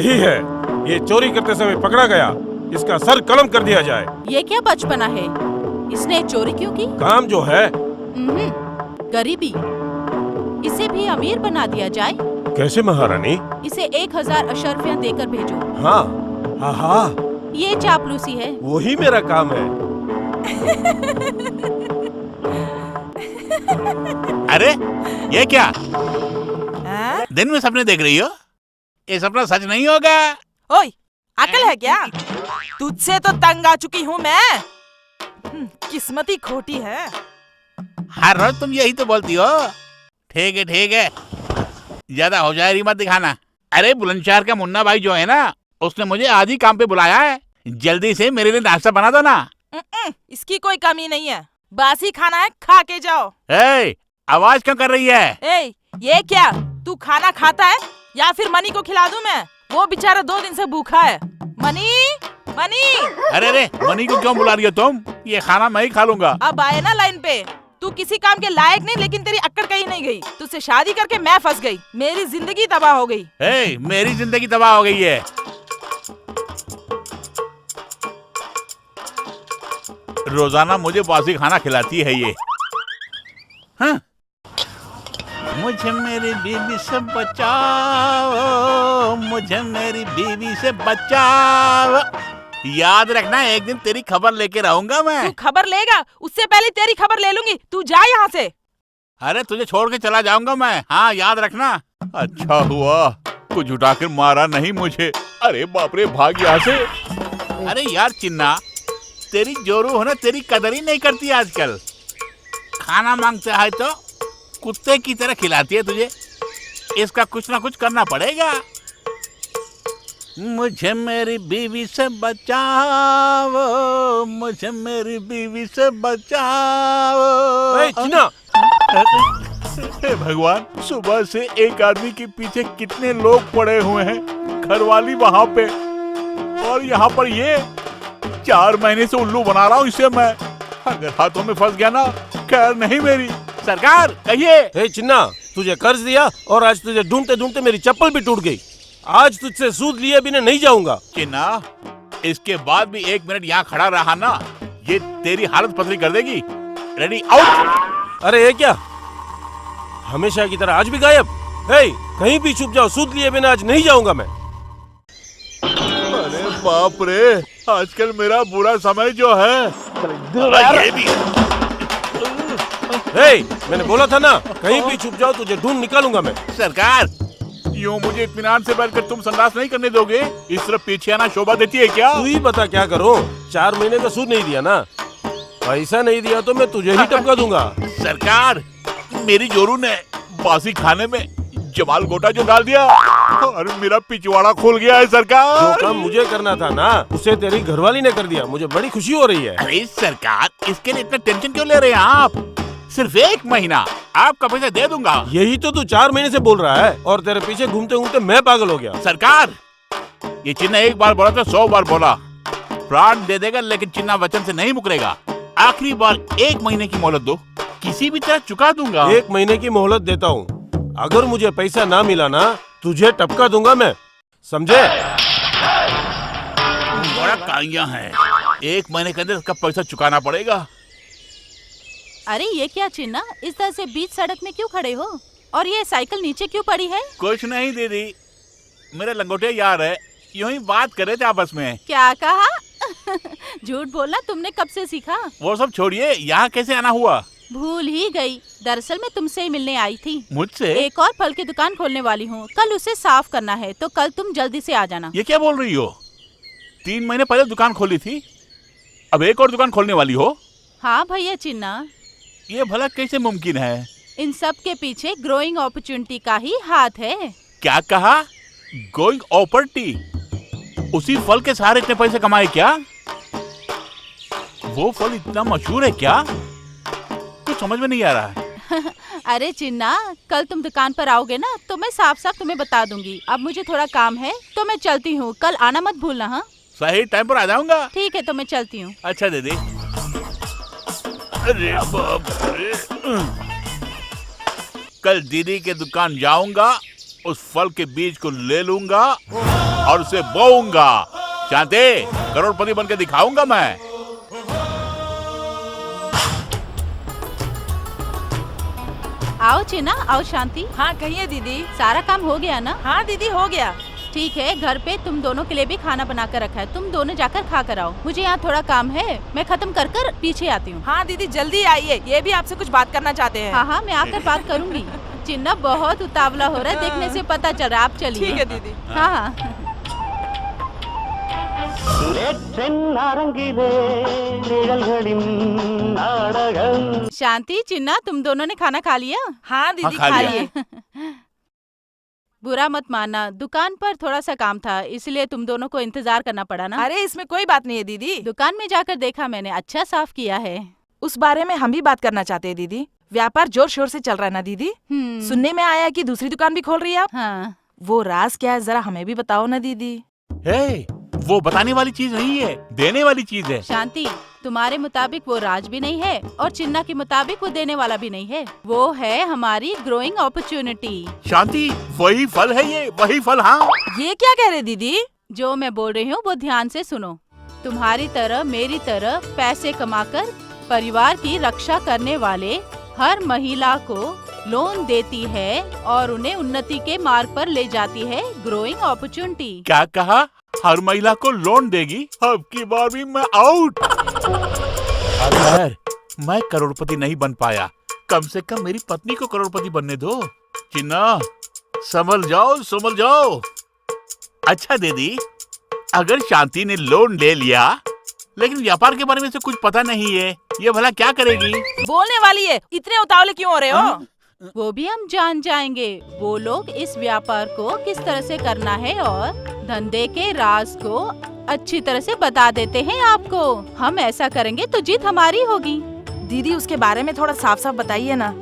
यही है, ये चोरी करते समय पकड़ा गया, इसका सर कलम कर दिया जाए। ये क्या बचपना है, इसने चोरी क्यों की? काम जो है गरीबी, इसे भी अमीर बना दिया जाए। कैसे महारानी? इसे 1000 अशर्फियाँ देकर भेजो। हाँ हाँ हाँ, ये चापलूसी है। वही मेरा काम है। अरे ये क्या दिन में सपने देख रही हो? ये सपना सच नहीं होगा। ओए, अकल है क्या? तुझसे तो तंग आ चुकी हूँ मैं। किस्मत ही खोटी है। हर रोज तुम यही तो बोलती हो। ठीक है, ज्यादा होशियारी मत दिखाना। अरे बुलंदशहर का मुन्ना भाई जो है ना, उसने मुझे आज ही काम पे बुलाया है। जल्दी से मेरे लिए नाश्ता बना दो ना। इसकी कोई कमी नहीं है, बासी खाना है, खा के जाओ। ए, आवाज क्यों कर रही है? ए, ये क्या, तू खाना खाता है या फिर मनी को खिला दूं मैं? वो बेचारा 2 दिन से भूखा है। मनी, अरे मनी को क्यों बुला रही हो तुम? ये खाना मैं ही खा लूंगा। अब आए ना लाइन पे। तू किसी काम के लायक नहीं, लेकिन तेरी अक्कड़ कहीं नहीं गई। तुझसे शादी करके मैं फंस गई, मेरी जिंदगी तबाह हो गई। ए, मेरी जिंदगी तबाह हो गई है। रोजाना मुझे बासी खाना खिलाती है ये। हाँ? मुझे मेरी बीवी से बचाओ, मुझे मेरी बीवी से बचाओ। याद रखना, एक दिन तेरी खबर लेके रहूंगा मैं। तू खबर लेगा, उससे पहले तेरी खबर ले लूंगी। तू जा यहाँ से। अरे तुझे छोड़ के चला जाऊंगा मैं, हाँ याद रखना। अच्छा हुआ कुछ उठा कर मारा नहीं मुझे। अरे बाप रे, भाग यहाँ से। अरे यार चिन्ना, तेरी जोरू हो ना, तेरी कदर ही नहीं करती आजकल। खाना मांगते है तो कुत्ते की तरह खिलाती है तुझे। इसका कुछ ना कुछ करना पड़ेगा। मुझे मेरी बीवी से बचाओ, मुझे मेरी बीवी से बचाओ। चिन्ना! हे भगवान, सुबह से एक आदमी के पीछे कितने लोग पड़े हुए हैं। घरवाली वहाँ पे और यहाँ पर ये। 4 महीने से उल्लू बना रहा हूँ इसे मैं। अगर हाथों में फंस गया ना, खैर नहीं मेरी। सरकार कहिए। चिन्ना, तुझे कर्ज दिया और आज तुझे ढूंढते ढूंढते मेरी चप्पल भी टूट गई। आज तुझसे सूद लिए बिना नहीं जाऊंगा। चिन्ना, इसके बाद भी 1 मिनट यहाँ खड़ा रहा ना, ये तेरी हालत पतली कर देगी। Ready, out. अरे ये क्या, हमेशा की तरह आज भी गायब? कहीं भी छुप जाओ, सूद लिए बिना आज नहीं जाऊंगा मैं। अरे बाप रे, आजकल मेरा बुरा समय जो है। ये भी। मैंने बोला था ना, कहीं भी छुप जाओ, तुझे ढूंढ निकालूंगा मैं। सरकार, यूँ मुझे इत्मीनान से बैठकर तुम संडास नहीं करने दोगे? इस तरफ पीछे आना शोभा देती है क्या? तू ही बता क्या करूं? 4 महीने का सूद नहीं दिया ना, पैसा नहीं दिया तो मैं तुझे ही टपका दूंगा। सरकार, मेरी जोरू ने बासी खाने में जमाल गोटा जो डाल दिया और मेरा पिछवाड़ा खोल गया है सरकार। जो काम मुझे करना था ना, उसे तेरी घरवाली ने कर दिया। मुझे बड़ी खुशी हो रही है। अरे सरकार, इसके लिए इतना टेंशन क्यों ले रहे हैं आप? सिर्फ 1 महीना, आपका पैसा दे दूंगा। यही तो तू 4 महीने से बोल रहा है और तेरे पीछे घूमते घूमते मैं पागल हो गया। सरकार, ये चिन्ना एक बार बोला तो 100 बार बोला। प्राण दे देगा, लेकिन चिन्ना वचन से नहीं मुकरेगा। आखिरी बार 1 महीने की मोहलत दो, किसी भी तरह चुका दूंगा। 1 महीने की मोहलत देता हूँ। अगर मुझे पैसा ना मिला ना, तुझे टपका दूंगा मैं, समझे? बड़ा काइया है, 1 महीने के अंदर इसका पैसा चुकाना पड़ेगा। अरे ये क्या चिन्ना, इस तरह से बीच सड़क में क्यों खड़े हो? और ये साइकिल नीचे क्यों पड़ी है? कुछ नहीं दीदी, मेरे लंगोटे यार है, यूं ही बात कर रहे थे आपस में। क्या कहा? झूठ बोलना तुमने कब से सीखा? वो सब छोड़िए, यहाँ कैसे आना हुआ? भूल ही गई, दरअसल मैं तुमसे ही मिलने आई थी। मुझसे? एक और फल की दुकान खोलने वाली हूँ, कल उसे साफ करना है, तो कल तुम जल्दी से आ जाना। ये क्या बोल रही हो? 3 महीने पहले दुकान खोली थी, अब एक और दुकान खोलने वाली हो? हाँ भैया चिन्ना, ये भला कैसे मुमकिन है? इन सब के पीछे ग्रोइंग अपॉर्चुनिटी का ही हाथ है। क्या कहा? Going opportunity? उसी फल के सहारे इतने पैसे कमाए क्या? वो फल इतना मशहूर है क्या? कुछ समझ में नहीं आ रहा है। अरे चिन्ना, कल तुम दुकान पर आओगे ना, तो मैं साफ साफ तुम्हें बता दूंगी। अब मुझे थोड़ा काम है तो मैं चलती हूँ, कल आना मत भूलना। हाँ सही टाइम पर आ जाऊंगा। ठीक है, तो मैं चलती हूँ। अच्छा दीदी। अरे बाप रे, कल दीदी के दुकान जाऊंगा, उस फल के बीज को ले लूंगा और उसे बोऊंगा। शांति, करोड़पति बनके दिखाऊंगा मैं। आओ चिन्ना, आओ शांति। हाँ कहिए दीदी। सारा काम हो गया ना? हाँ दीदी हो गया। ठीक है, घर पे तुम दोनों के लिए भी खाना बना कर रखा है, तुम दोनों जाकर खा कर आओ। मुझे यहाँ थोड़ा काम है, मैं खत्म कर कर पीछे आती हूँ। हाँ दीदी जल्दी आइए, ये भी आपसे कुछ बात करना चाहते हैं। हाँ हाँ, मैं आकर बात करूँगी। चिन्ना बहुत उतावला हो रहा है, देखने से पता चल रहा है। आप चलिए। ठीक है दीदी। हाँ हाँ। शांति, चिन्ना, तुम दोनों ने खाना खा लिया? हाँ दीदी खा खा लिया। लिए। बुरा मत मानना, दुकान पर थोड़ा सा काम था, इसलिए तुम दोनों को इंतजार करना पड़ा ना। अरे इसमें कोई बात नहीं है दीदी। दुकान में जाकर देखा मैंने, अच्छा साफ किया है। उस बारे में हम भी बात करना चाहते हैं दीदी। व्यापार जोर शोर से चल रहा है ना दीदी? सुनने में आया कि दूसरी दुकान भी खोल रही है आप। हाँ। वो राज क्या है, जरा हमें भी बताओ ना दीदी। हे, वो बताने वाली चीज नहीं है, देने वाली चीज है। शांति, तुम्हारे मुताबिक वो राज भी नहीं है और चिन्ना के मुताबिक वो देने वाला भी नहीं है। वो है हमारी ग्रोइंग अपॉर्चुनिटी। शांति, वही फल है ये, वही फल। हाँ, ये क्या कह रहे दीदी? जो मैं बोल रही हूँ वो ध्यान से सुनो। तुम्हारी तरह मेरी तरह पैसे कमाकर परिवार की रक्षा करने वाले हर महिला को लोन देती है और उन्हें उन्नति के मार्ग पर ले जाती है ग्रोइंग अपॉर्चुनिटी। क्या कहा? हर महिला को लोन देगी? अब की बार भी मैं आउट। अगर मैं करोड़पति नहीं बन पाया, कम से कम मेरी पत्नी को करोड़पति बनने दो। चिन्ना, संभल जाओ, संभल जाओ। अच्छा दीदी, अगर शांति ने लोन ले लिया लेकिन व्यापार के बारे में से कुछ पता नहीं है, ये भला क्या करेगी? बोलने वाली है, इतने उतावले क्यों हो रहे हो? वो भी हम जान जाएंगे। वो लोग इस व्यापार को किस तरह से करना है और धंधे के राज को अच्छी तरह से बता देते हैं आपको। हम ऐसा करेंगे तो जीत हमारी होगी। दीदी उसके बारे में थोड़ा साफ साफ बताइए ना।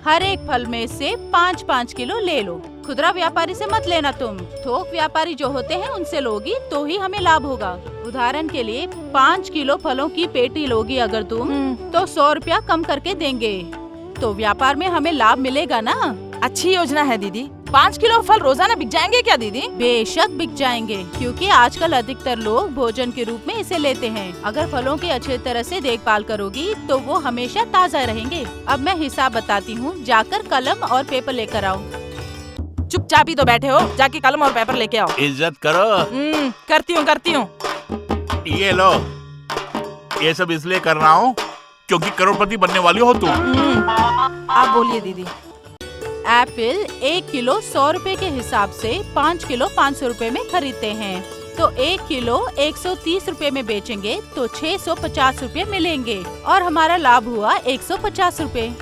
हर एक फल में से 5-5 किलो ले लो। खुदरा व्यापारी से मत लेना तुम। थोक व्यापारी जो होते हैं उनसे लोगी तो ही हमें लाभ होगा। उदाहरण के लिए 5 किलो फलों की पेटी लोगी अगर तुम, तो 100 रुपया कम करके देंगे, तो व्यापार में हमें लाभ मिलेगा ना। अच्छी योजना है दीदी। 5 किलो फल रोजाना बिक जाएंगे क्या दीदी? बेशक बिक जाएंगे, क्योंकि आजकल अधिकतर लोग भोजन के रूप में इसे लेते हैं। अगर फलों की अच्छी तरह से देखभाल करोगी तो वो हमेशा ताज़ा रहेंगे। अब मैं हिसाब बताती हूँ, जाकर कलम और पेपर लेकर आओ। चुपचाप ही तो बैठे हो, जाके कलम और पेपर लेके आओ। इज्जत करो। करती हूँ। ये लो, ये सब इसलिए कर रहा हूँ क्योंकि करोड़पति बनने वाली हो तुम। आप बोलिए दीदी। एप्पल 1 किलो 100 रुपए के हिसाब से 5 किलो 500 रुपए में खरीदते हैं, तो 1 किलो 130 रुपए में बेचेंगे तो 650 रुपए मिलेंगे और हमारा लाभ हुआ 150 रुपए।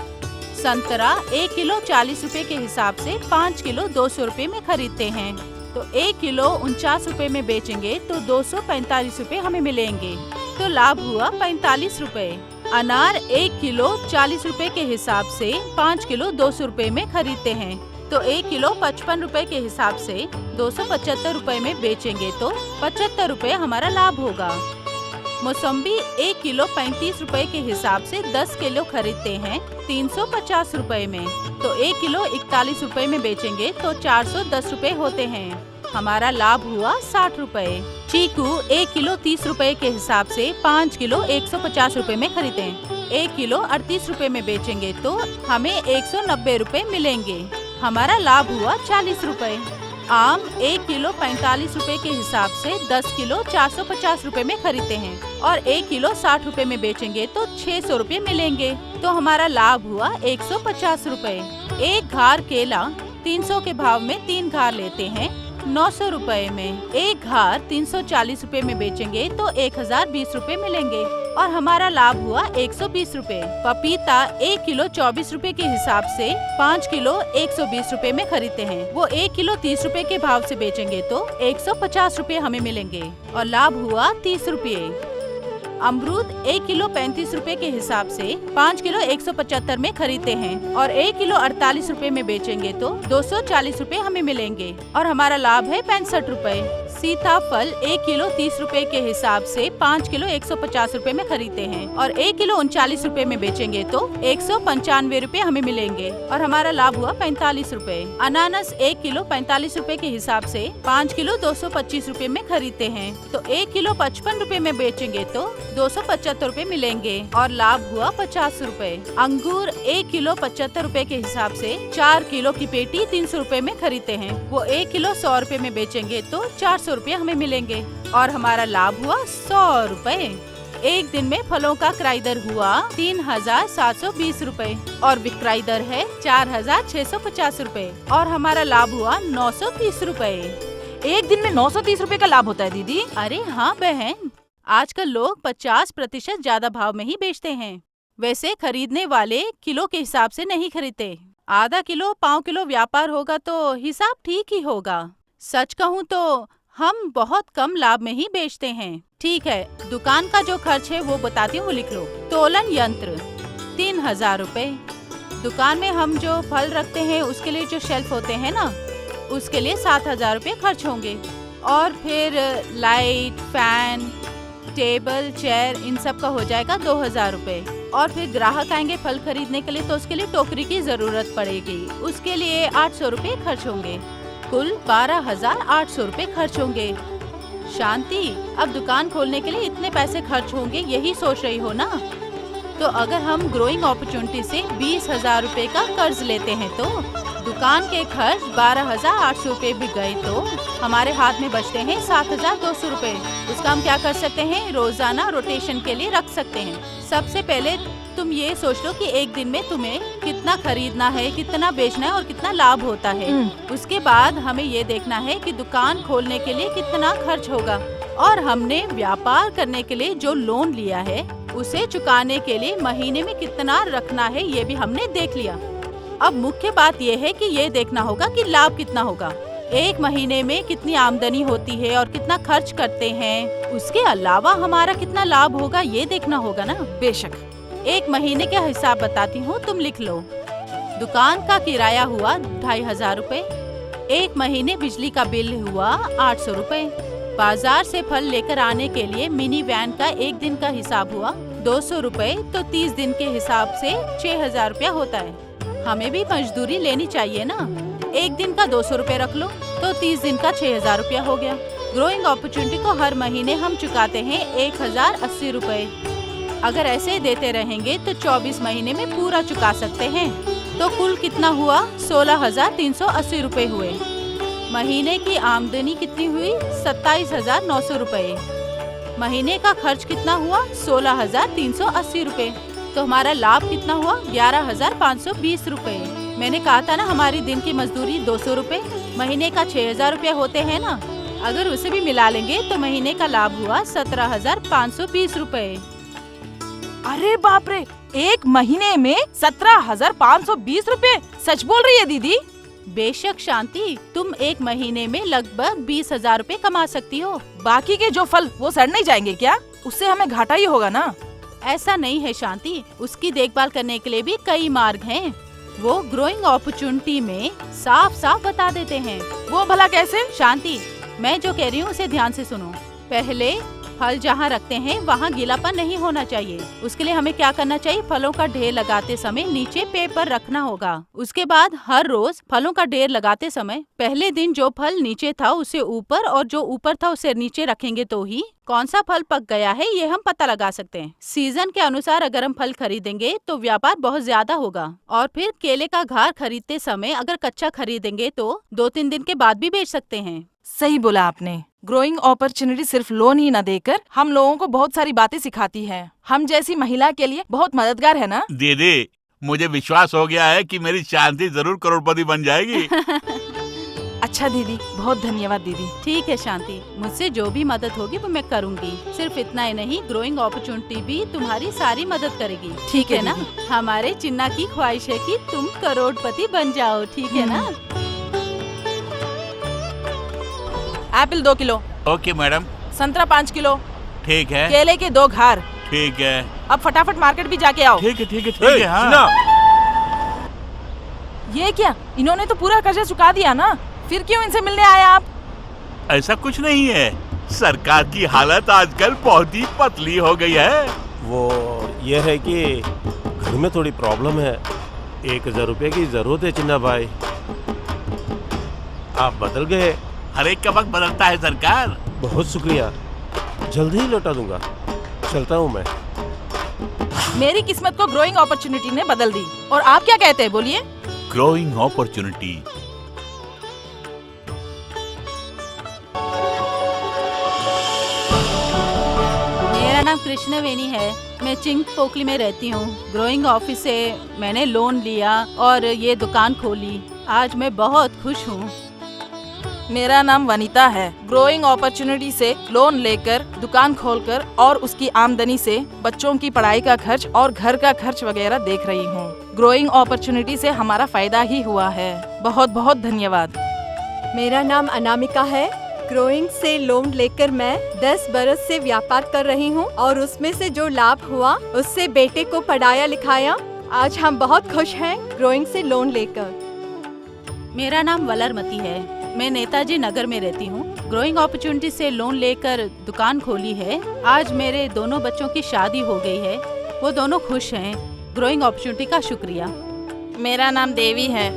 संतरा 1 किलो 40 रुपए के हिसाब से 5 किलो 200 रुपए में खरीदते हैं, तो 1 किलो 49 रुपए में बेचेंगे तो 245 रुपए हमें मिलेंगे, तो लाभ हुआ 45 रुपए। अनार 1 किलो 40 रुपए के हिसाब से 5 किलो 200 रुपए में खरीदते हैं, तो 1 किलो 55 रुपए के हिसाब से 275 रुपए में बेचेंगे तो 75 रुपए हमारा लाभ होगा। मौसम्बी 1 किलो 35 रुपए के हिसाब से 10 किलो खरीदते हैं 350 रुपए में, तो 1 किलो 41 रुपए में बेचेंगे तो 410 रुपए होते हैं, हमारा लाभ हुआ 60 रुपए। चीकू 1 किलो 30 रुपए के हिसाब से 5 किलो 150 रुपए में खरीदते हैं, 1 किलो 38 रुपए में बेचेंगे तो हमें 190 रुपए मिलेंगे, हमारा लाभ हुआ 40 रुपए। आम 1 किलो 45 रुपए के हिसाब से 10 किलो 450 रुपए में खरीदते हैं और 1 किलो 60 रुपए में बेचेंगे तो 600 रुपए मिलेंगे, तो हमारा लाभ हुआ 150 रुपए। एक घार केला 300 के भाव में 3 घार लेते हैं 900 रुपए में, एक घार 340 रुपए में बेचेंगे तो 1020 रुपए मिलेंगे और हमारा लाभ हुआ 120 रुपए। पपीता 1 किलो 24 रुपए के हिसाब से 5 किलो 120 रुपए में खरीदते हैं, वो 1 किलो 30 रुपए के भाव से बेचेंगे तो 150 रुपए हमें मिलेंगे और लाभ हुआ 30 रुपए। अमरूद 1 किलो 35 रुपए के हिसाब से 5 किलो 175 में खरीदते हैं और 1 किलो 48 रुपए में बेचेंगे तो 240 रुपए हमें मिलेंगे और हमारा लाभ है 65 रुपए। सीताफल 1 किलो 30 रुपए के हिसाब से 5 किलो 150 रुपए में खरीदते हैं और 1 किलो 39 रुपए में बेचेंगे तो 195 रुपए हमें मिलेंगे और हमारा लाभ हुआ 45 रुपए। अनानास 1 किलो 45 रुपए के हिसाब से 5 किलो 225 रुपए में खरीदते हैं तो 1 किलो 55 रुपए में बेचेंगे तो 275 रुपए मिलेंगे और लाभ हुआ 50 रुपए। अंगूर 1 किलो 75 रुपए के हिसाब से 4 किलो की पेटी 300 रुपए में खरीदते हैं, वो 1 किलो 100 रुपए में बेचेंगे तो 400 रुपए हमें मिलेंगे और हमारा लाभ हुआ 100 रुपए। एक दिन में फलों का क्रय दर हुआ 3,720 रुपए और विक्रय दर है 4,650 रुपए और हमारा लाभ हुआ 930 रुपए। एक दिन में 930 रुपए का लाभ होता है दीदी? अरे हाँ बहन, आजकल लोग 50% ज्यादा भाव में ही बेचते हैं। वैसे खरीदने वाले किलो के हिसाब से नहीं खरीदते, आधा किलो 5 किलो व्यापार होगा तो हिसाब ठीक ही होगा। सच कहूँ तो हम बहुत कम लाभ में ही बेचते हैं। ठीक है, दुकान का जो खर्च है वो बताती हूँ, लिख लो। तोलन यंत्र 3,000 रुपए। दुकान में हम जो फल रखते हैं उसके लिए जो शेल्फ होते हैं ना, उसके लिए 7,000 रुपए खर्च होंगे और फिर लाइट, फैन, टेबल, चेयर, इन सब का हो जाएगा 2,000 रुपए और फिर ग्राहक आएंगे फल खरीदने के लिए तो उसके लिए टोकरी की जरूरत पड़ेगी, उसके लिए 800 रुपए खर्च होंगे। कुल 12,800 रुपए खर्च होंगे। शांति, अब दुकान खोलने के लिए इतने पैसे खर्च होंगे यही सोच रही हो ना? तो अगर हम ग्रोइंग अपॉर्चुनिटी से 20,000 रुपए का कर्ज लेते हैं तो दुकान के खर्च 12,800 रुपए भी गए तो हमारे हाथ में बचते हैं 7,200 रुपए। उसका हम क्या कर सकते हैं, रोजाना रोटेशन के लिए रख सकते हैं। सबसे पहले तुम ये सोच लो कि एक दिन में तुम्हें कितना खरीदना है, कितना बेचना है और कितना लाभ होता है। उसके बाद हमें ये देखना है कि दुकान खोलने के लिए कितना खर्च होगा और हमने व्यापार करने के लिए जो लोन लिया है उसे चुकाने के लिए महीने में कितना रखना है, ये भी हमने देख लिया। अब मुख्य बात ये है कि ये देखना होगा कि लाभ कितना होगा, एक महीने में कितनी आमदनी होती है और कितना खर्च करते हैं, उसके अलावा हमारा कितना लाभ होगा ये देखना होगा ना। बेशक। एक महीने का हिसाब बताती हूँ, तुम लिख लो। दुकान का किराया हुआ 2,500 रुपए, एक महीने बिजली का बिल हुआ 800 रुपए, बाजार से फल लेकर आने के लिए मिनी वैन का एक दिन का हिसाब हुआ 200 रुपए, तो 30 दिन के हिसाब से 6,000 रुपया होता है। हमें भी मजदूरी लेनी चाहिए ना, एक दिन का 200 रुपए रख लो तो 30 दिन का 6,000 रुपया हो गया। ग्रोइंग अपॉर्चुनिटी को हर महीने हम चुकाते हैं 1,080 रुपए। अगर ऐसे देते रहेंगे तो 24 महीने में पूरा चुका सकते हैं, तो कुल कितना हुआ, 16,380 रुपए हुए। महीने की आमदनी कितनी हुई, 27,900 रुपए। महीने का खर्च कितना हुआ, 16,380 रुपए। तो हमारा लाभ कितना हुआ, 11,520 रुपए। मैंने कहा था ना हमारी दिन की मजदूरी 200 रुपए, महीने का 6,000 रुपया होते हैं ना, अगर उसे भी मिला लेंगे तो महीने का लाभ हुआ 17,520 रुपए। अरे बाप रे, एक महीने में 17,520 रुपए? सच बोल रही है दीदी? बेशक शांति, तुम एक महीने में लगभग 20,000 रुपए कमा सकती हो। बाकी के जो फल वो सड़ नहीं जाएंगे क्या? उससे हमें घाटा ही होगा ना। ऐसा नहीं है शांति, उसकी देखभाल करने के लिए भी कई मार्ग हैं। वो ग्रोइंग अपॉर्चुनिटी में साफ साफ बता देते हैं। वो भला कैसे? शांति, मैं जो कह रही हूँ उसे ध्यान से सुनो। पहले फल जहाँ रखते हैं वहाँ गीलापन नहीं होना चाहिए। उसके लिए हमें क्या करना चाहिए, फलों का ढेर लगाते समय नीचे पेपर रखना होगा। उसके बाद हर रोज फलों का ढेर लगाते समय पहले दिन जो फल नीचे था उसे ऊपर और जो ऊपर था उसे नीचे रखेंगे तो ही कौन सा फल पक गया है ये हम पता लगा सकते हैं। सीजन के अनुसार अगर हम फल खरीदेंगे तो व्यापार बहुत ज्यादा होगा। और फिर केले का घार खरीदते समय अगर कच्चा खरीदेंगे तो 2-3 दिन के बाद भी बेच सकते हैं। सही बोला आपने। ग्रोइंग अपॉर्चुनिटी सिर्फ लोन ही न देकर हम लोगों को बहुत सारी बातें सिखाती है। हम जैसी महिला के लिए बहुत मददगार है ना। दीदी, मुझे विश्वास हो गया है कि मेरी शांति जरूर करोड़पति बन जाएगी। अच्छा दीदी, बहुत धन्यवाद दीदी। ठीक है शांति, मुझसे जो भी मदद होगी वो मैं करूंगी। सिर्फ इतना ही नहीं, ग्रोइंग अपॉर्चुनिटी भी तुम्हारी सारी मदद करेगी। ठीक है ना? हमारे चिन्ना की ख्वाहिश है कि तुम करोड़पति बन जाओ, ठीक है ना? Apple 2 kilo. Okay madam. संतरा 5 किलो। ठीक है। केले के 2 घार। ठीक है। अब फटाफट मार्केट भी जाके आओ। ठीक है ठीक है ठीक है। हाँ। ये क्या, इन्होंने तो पूरा कर्जा चुका दिया ना, फिर क्यों इनसे मिलने आए आप? ऐसा कुछ नहीं है। सरकार की हालत आजकल बहुत ही पतली हो गई है। वो ये है कि घर में थोड़ी प्रॉब्लम है। 1000 रुपये की जरूरत है चिन्ना भाई। आप बदल गए। हर एक का वक्त बदलता है सरकार। बहुत शुक्रिया, जल्दी ही लौटा दूंगा। चलता हूँ मैं। मेरी किस्मत को ग्रोइंग अपॉर्चुनिटी ने बदल दी। और आप क्या कहते हैं, बोलिए। Growing opportunity. मेरा नाम कृष्णवेणी है। मैं चिंग पोकली में रहती हूँ। ग्रोइंग ऑफिस से मैंने लोन लिया और ये दुकान खोली। आज मैं बहुत खुश हूँ। मेरा नाम वनीता है। ग्रोइंग अपॉर्चुनिटी से लोन लेकर दुकान खोलकर और उसकी आमदनी से बच्चों की पढ़ाई का खर्च और घर का खर्च वगैरह देख रही हूँ। ग्रोइंग अपॉर्चुनिटी से हमारा फायदा ही हुआ है। बहुत बहुत धन्यवाद। मेरा नाम अनामिका है। ग्रोइंग से लोन लेकर मैं 10 बरस से व्यापार कर रही हूँ और उसमें से जो लाभ हुआ उससे बेटे को पढ़ाया लिखाया। आज हम बहुत खुश हैं ग्रोइंग से लोन लेकर। मेरा नाम वलरमती है। मैं नेताजी नगर में रहती हूँ। ग्रोइंग अपॉर्चुनिटी से लोन लेकर दुकान खोली है। आज मेरे दोनों बच्चों की शादी हो गई है। वो दोनों खुश हैं। ग्रोइंग अपॉर्चुनिटी का शुक्रिया। मेरा नाम देवी है।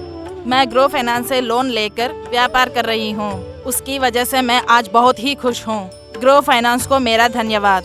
मैं ग्रो फाइनेंस से लोन लेकर व्यापार कर रही हूँ। उसकी वजह से मैं आज बहुत ही खुश हूँ। ग्रो फाइनेंस को मेरा धन्यवाद।